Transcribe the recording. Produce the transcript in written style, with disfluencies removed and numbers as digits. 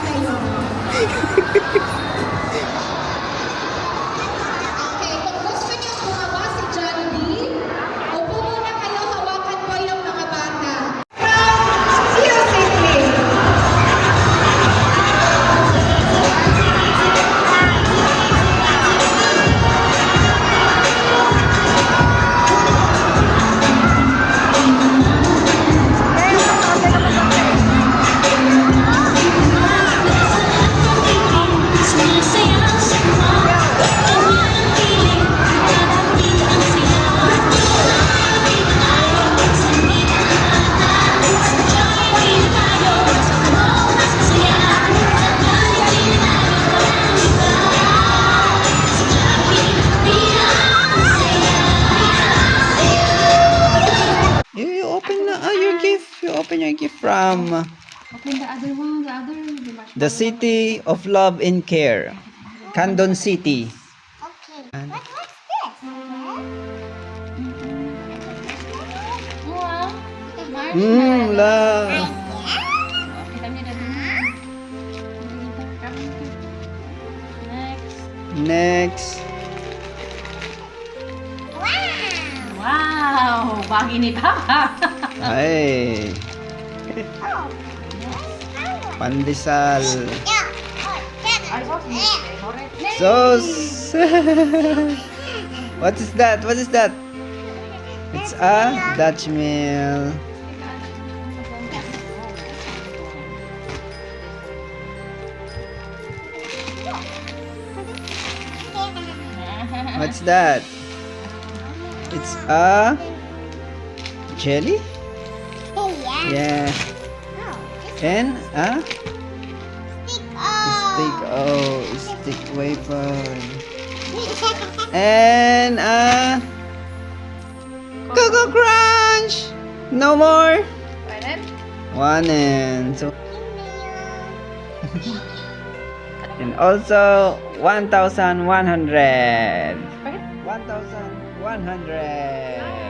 kayo. Okay, kung gusto niyo sumama si Jollibee, upo muna kayo, hawakan ko yung mga bata. From Zero City. You open your gift. You open your gift from Open the other one, the marshmallow. the City of Love and Care, Candon City. Okay. And- What's this? Wow. Marshmallow. Love. Kita niyo na dun. Next. Next. Wow! Bagi ni Papa. Ay, Oh. pandesal. Yeah. Oh, Sauce. What is that? What is that? It's a Dutch meal. What's that? It's a jelly? Yeah. Yeah. Oh, And a stick. stick. Oh, stick wafer. And a Cocoa Crunch. No more. One and so. And also 1,100. 1,100.